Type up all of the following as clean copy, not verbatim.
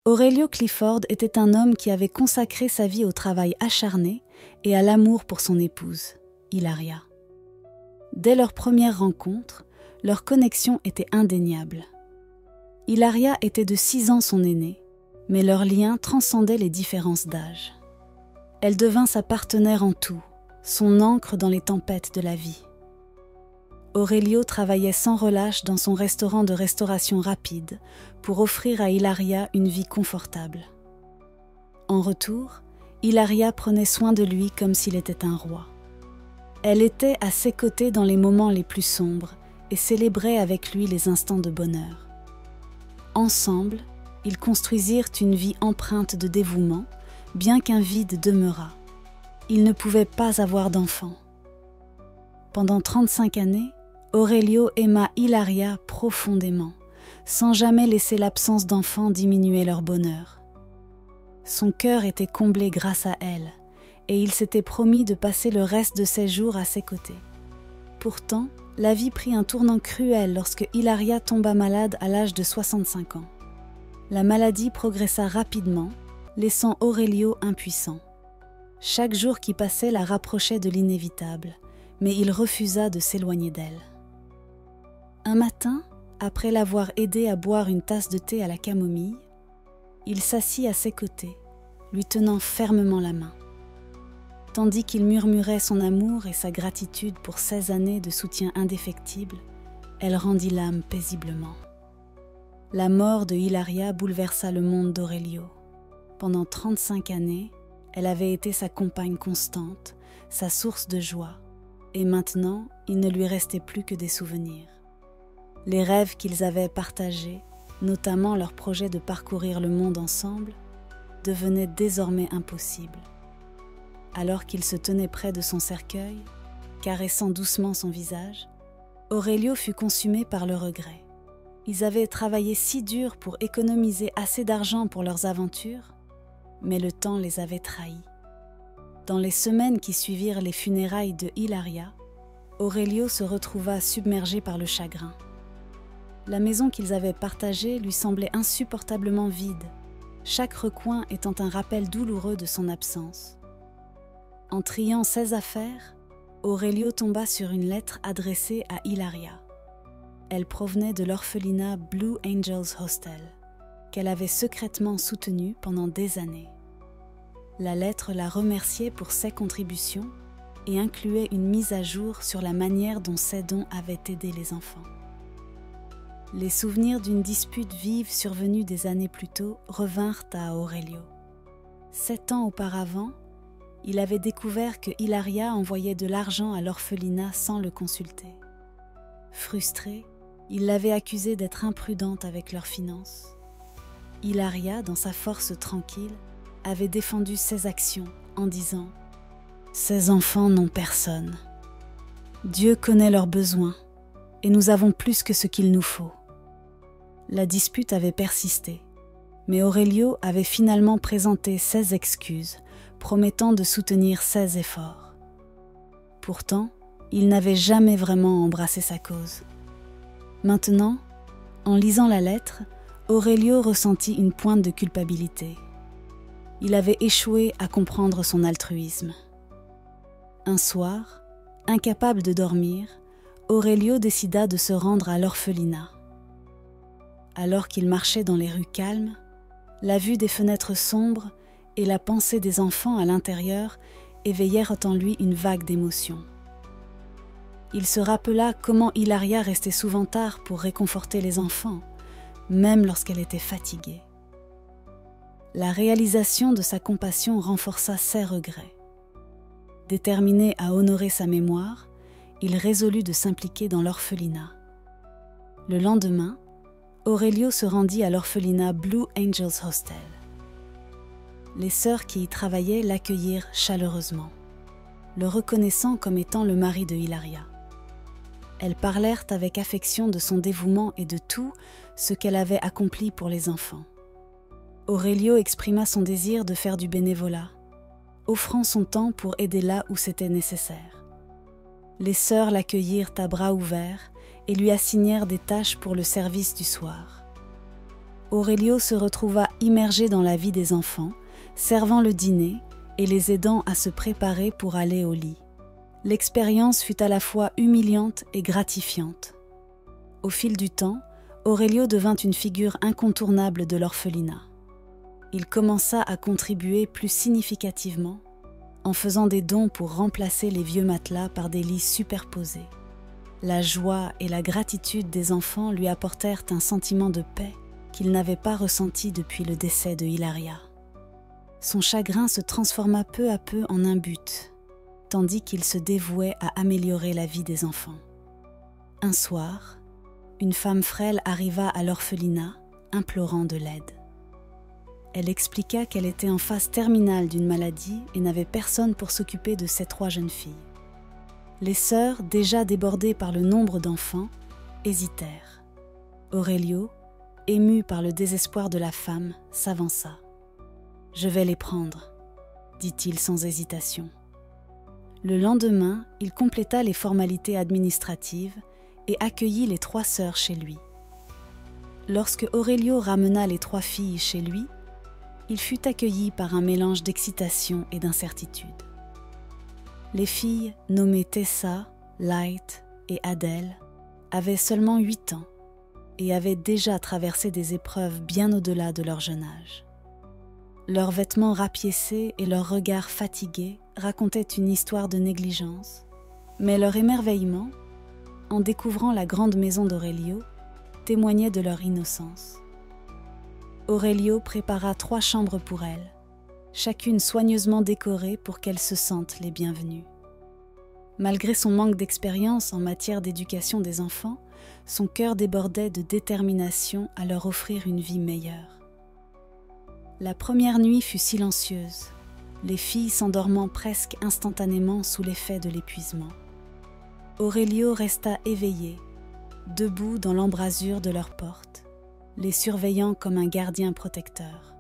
Aurelio Clifford était un homme qui avait consacré sa vie au travail acharné et à l'amour pour son épouse, Hilaria. Dès leur première rencontre, leur connexion était indéniable. Hilaria était de 6 ans son aînée, mais leur lien transcendait les différences d'âge. Elle devint sa partenaire en tout, son ancre dans les tempêtes de la vie. Aurelio travaillait sans relâche dans son restaurant de restauration rapide pour offrir à Hilaria une vie confortable. En retour, Hilaria prenait soin de lui comme s'il était un roi. Elle était à ses côtés dans les moments les plus sombres et célébrait avec lui les instants de bonheur. Ensemble, ils construisirent une vie empreinte de dévouement, bien qu'un vide demeurât. Ils ne pouvaient pas avoir d'enfants. Pendant 35 années, Aurelio aima Hilaria profondément, sans jamais laisser l'absence d'enfants diminuer leur bonheur. Son cœur était comblé grâce à elle, et il s'était promis de passer le reste de ses jours à ses côtés. Pourtant, la vie prit un tournant cruel lorsque Hilaria tomba malade à l'âge de 65 ans. La maladie progressa rapidement, laissant Aurelio impuissant. Chaque jour qui passait la rapprochait de l'inévitable, mais il refusa de s'éloigner d'elle. Un matin, après l'avoir aidé à boire une tasse de thé à la camomille, il s'assit à ses côtés, lui tenant fermement la main. Tandis qu'il murmurait son amour et sa gratitude pour 16 années de soutien indéfectible, elle rendit l'âme paisiblement. La mort de Hilaria bouleversa le monde d'Aurelio. Pendant 35 années, elle avait été sa compagne constante, sa source de joie, et maintenant, il ne lui restait plus que des souvenirs. Les rêves qu'ils avaient partagés, notamment leur projet de parcourir le monde ensemble, devenaient désormais impossibles. Alors qu'il se tenait près de son cercueil, caressant doucement son visage, Aurelio fut consumé par le regret. Ils avaient travaillé si dur pour économiser assez d'argent pour leurs aventures, mais le temps les avait trahis. Dans les semaines qui suivirent les funérailles de Hilaria, Aurelio se retrouva submergé par le chagrin. La maison qu'ils avaient partagée lui semblait insupportablement vide, chaque recoin étant un rappel douloureux de son absence. En triant ses affaires, Aurelio tomba sur une lettre adressée à Hilaria. Elle provenait de l'orphelinat Blue Angels Hostel, qu'elle avait secrètement soutenu pendant des années. La lettre la remerciait pour ses contributions et incluait une mise à jour sur la manière dont ses dons avaient aidé les enfants. Les souvenirs d'une dispute vive survenue des années plus tôt revinrent à Aurelio. 7 ans auparavant, il avait découvert que Hilaria envoyait de l'argent à l'orphelinat sans le consulter. Frustré, il l'avait accusée d'être imprudente avec leurs finances. Hilaria, dans sa force tranquille, avait défendu ses actions en disant « Ces enfants n'ont personne. Dieu connaît leurs besoins et nous avons plus que ce qu'il nous faut. » La dispute avait persisté, mais Aurelio avait finalement présenté ses excuses, promettant de soutenir ses efforts. Pourtant, il n'avait jamais vraiment embrassé sa cause. Maintenant, en lisant la lettre, Aurelio ressentit une pointe de culpabilité. Il avait échoué à comprendre son altruisme. Un soir, incapable de dormir, Aurelio décida de se rendre à l'orphelinat. Alors qu'il marchait dans les rues calmes, la vue des fenêtres sombres et la pensée des enfants à l'intérieur éveillèrent en lui une vague d'émotions. Il se rappela comment Hilaria restait souvent tard pour réconforter les enfants, même lorsqu'elle était fatiguée. La réalisation de sa compassion renforça ses regrets. Déterminé à honorer sa mémoire, il résolut de s'impliquer dans l'orphelinat. Le lendemain, Aurelio se rendit à l'orphelinat Blue Angels Hostel. Les sœurs qui y travaillaient l'accueillirent chaleureusement, le reconnaissant comme étant le mari de Hilaria. Elles parlèrent avec affection de son dévouement et de tout ce qu'elle avait accompli pour les enfants. Aurelio exprima son désir de faire du bénévolat, offrant son temps pour aider là où c'était nécessaire. Les sœurs l'accueillirent à bras ouverts et lui assignèrent des tâches pour le service du soir. Aurelio se retrouva immergé dans la vie des enfants, servant le dîner et les aidant à se préparer pour aller au lit. L'expérience fut à la fois humiliante et gratifiante. Au fil du temps, Aurelio devint une figure incontournable de l'orphelinat. Il commença à contribuer plus significativement en faisant des dons pour remplacer les vieux matelas par des lits superposés. La joie et la gratitude des enfants lui apportèrent un sentiment de paix qu'il n'avait pas ressenti depuis le décès de Hilaria. Son chagrin se transforma peu à peu en un but, tandis qu'il se dévouait à améliorer la vie des enfants. Un soir, une femme frêle arriva à l'orphelinat, implorant de l'aide. Elle expliqua qu'elle était en phase terminale d'une maladie et n'avait personne pour s'occuper de ses 3 jeunes filles. Les sœurs, déjà débordées par le nombre d'enfants, hésitèrent. Aurelio, ému par le désespoir de la femme, s'avança. « Je vais les prendre », dit-il sans hésitation. Le lendemain, il compléta les formalités administratives et accueillit les 3 sœurs chez lui. Lorsque Aurelio ramena les 3 filles chez lui, il fut accueilli par un mélange d'excitation et d'incertitude. Les filles, nommées Tessa, Light et Adèle, avaient seulement 8 ans et avaient déjà traversé des épreuves bien au-delà de leur jeune âge. Leurs vêtements rapiécés et leurs regards fatigués racontaient une histoire de négligence, mais leur émerveillement, en découvrant la grande maison d'Aurelio, témoignait de leur innocence. Aurelio prépara 3 chambres pour elles, chacune soigneusement décorée pour qu'elles se sentent les bienvenues. Malgré son manque d'expérience en matière d'éducation des enfants, son cœur débordait de détermination à leur offrir une vie meilleure. La première nuit fut silencieuse, les filles s'endormant presque instantanément sous l'effet de l'épuisement. Aurelio resta éveillé, debout dans l'embrasure de leur porte, les surveillant comme un gardien protecteur.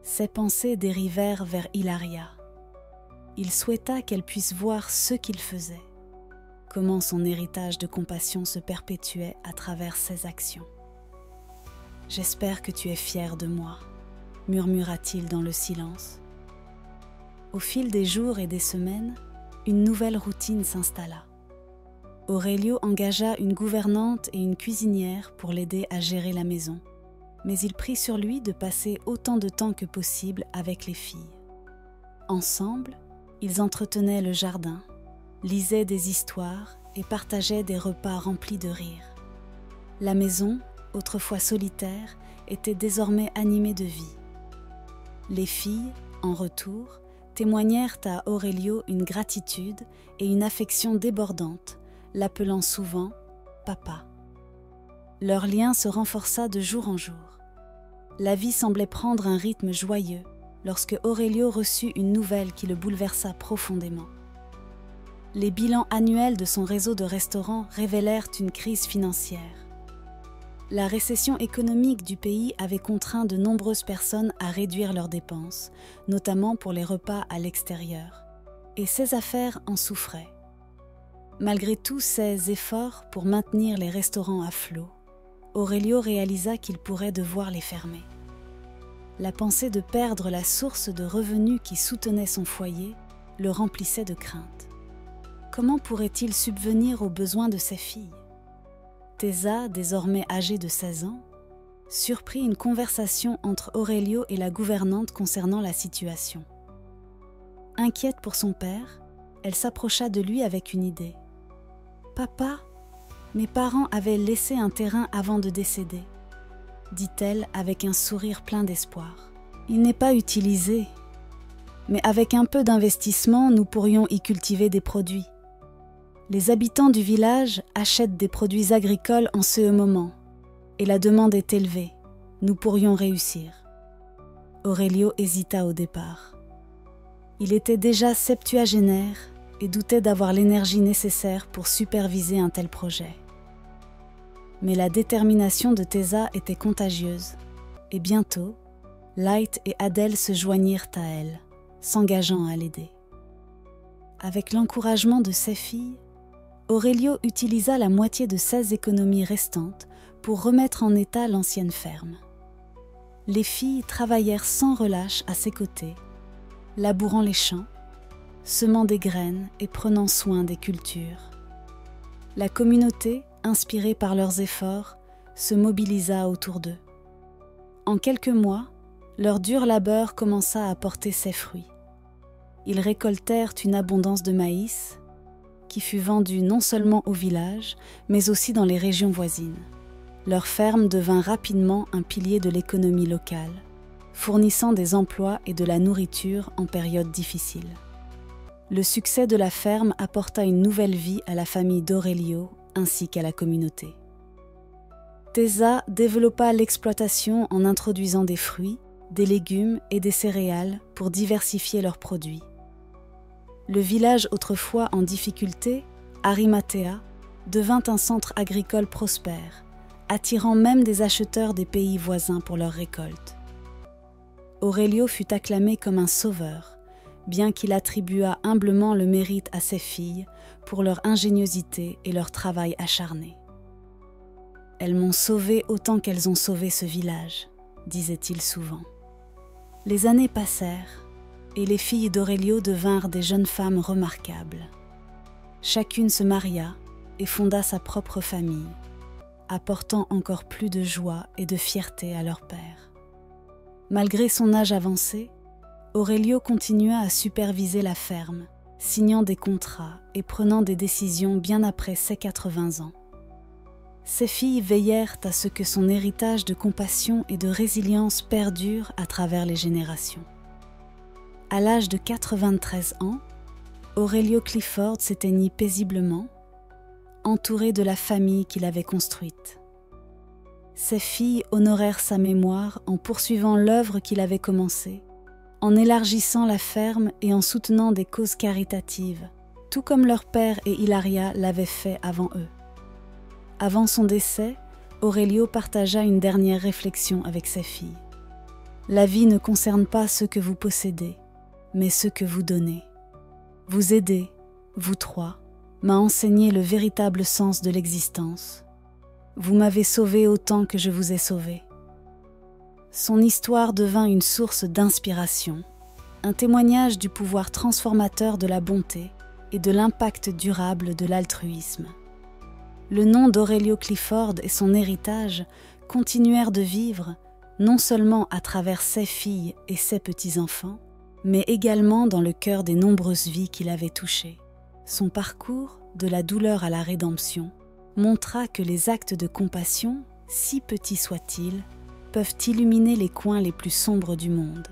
Ses pensées dérivèrent vers Hilaria. Il souhaita qu'elle puisse voir ce qu'il faisait, comment son héritage de compassion se perpétuait à travers ses actions. « J'espère que tu es fier de moi », murmura-t-il dans le silence. Au fil des jours et des semaines, une nouvelle routine s'installa. Aurelio engagea une gouvernante et une cuisinière pour l'aider à gérer la maison, mais il prit sur lui de passer autant de temps que possible avec les filles. Ensemble, ils entretenaient le jardin, lisaient des histoires et partageaient des repas remplis de rire. La maison, autrefois solitaire, était désormais animée de vie. Les filles, en retour, témoignèrent à Aurelio une gratitude et une affection débordante, l'appelant souvent « papa ». Leur lien se renforça de jour en jour. La vie semblait prendre un rythme joyeux lorsque Aurelio reçut une nouvelle qui le bouleversa profondément. Les bilans annuels de son réseau de restaurants révélèrent une crise financière. La récession économique du pays avait contraint de nombreuses personnes à réduire leurs dépenses, notamment pour les repas à l'extérieur, et ses affaires en souffraient. Malgré tous ces efforts pour maintenir les restaurants à flot, Aurelio réalisa qu'il pourrait devoir les fermer. La pensée de perdre la source de revenus qui soutenait son foyer le remplissait de crainte. Comment pourrait-il subvenir aux besoins de ses filles ? Tessa, désormais âgée de 16 ans, surprit une conversation entre Aurelio et la gouvernante concernant la situation. Inquiète pour son père, elle s'approcha de lui avec une idée. « Papa, mes parents avaient laissé un terrain avant de décéder, » dit-elle avec un sourire plein d'espoir. « Il n'est pas utilisé, mais avec un peu d'investissement, nous pourrions y cultiver des produits. Les habitants du village achètent des produits agricoles en ce moment, et la demande est élevée. Nous pourrions réussir. » Aurelio hésita au départ. Il était déjà septuagénaire et doutait d'avoir l'énergie nécessaire pour superviser un tel projet. Mais la détermination de Tessa était contagieuse, et bientôt, Light et Adèle se joignirent à elle, s'engageant à l'aider. Avec l'encouragement de ses filles, Aurelio utilisa la moitié de 16 économies restantes pour remettre en état l'ancienne ferme. les filles travaillèrent sans relâche à ses côtés, labourant les champs, semant des graines et prenant soin des cultures. La communauté, inspirée par leurs efforts, se mobilisa autour d'eux. En quelques mois, leur dur labeur commença à porter ses fruits. Ils récoltèrent une abondance de maïs qui fut vendu non seulement au village, mais aussi dans les régions voisines. Leur ferme devint rapidement un pilier de l'économie locale, fournissant des emplois et de la nourriture en période difficile. Le succès de la ferme apporta une nouvelle vie à la famille d'Aurelio ainsi qu'à la communauté. Tesa développa l'exploitation en introduisant des fruits, des légumes et des céréales pour diversifier leurs produits. Le village autrefois en difficulté, Arimathea, devint un centre agricole prospère, attirant même des acheteurs des pays voisins pour leurs récoltes. Aurelio fut acclamé comme un sauveur, bien qu'il attribuât humblement le mérite à ses filles pour leur ingéniosité et leur travail acharné. « Elles m'ont sauvé autant qu'elles ont sauvé ce village », disait-il souvent. Les années passèrent, et les filles d'Aurelio devinrent des jeunes femmes remarquables. Chacune se maria et fonda sa propre famille, apportant encore plus de joie et de fierté à leur père. Malgré son âge avancé, Aurelio continua à superviser la ferme, signant des contrats et prenant des décisions bien après ses 80 ans. Ses filles veillèrent à ce que son héritage de compassion et de résilience perdure à travers les générations. À l'âge de 93 ans, Aurelio Clifford s'éteignit paisiblement, entouré de la famille qu'il avait construite. Ses filles honorèrent sa mémoire en poursuivant l'œuvre qu'il avait commencée, en élargissant la ferme et en soutenant des causes caritatives, tout comme leur père et Hilaria l'avaient fait avant eux. Avant son décès, Aurelio partagea une dernière réflexion avec ses filles. « La vie ne concerne pas ce que vous possédez, mais ce que vous donnez. Vous aider, vous trois, m'a enseigné le véritable sens de l'existence. Vous m'avez sauvé autant que je vous ai sauvé. » Son histoire devint une source d'inspiration, un témoignage du pouvoir transformateur de la bonté et de l'impact durable de l'altruisme. Le nom d'Aurelio Clifford et son héritage continuèrent de vivre non seulement à travers ses filles et ses petits-enfants, mais également dans le cœur des nombreuses vies qu'il avait touchées. Son parcours, de la douleur à la rédemption, montra que les actes de compassion, si petits soient-ils, peuvent illuminer les coins les plus sombres du monde.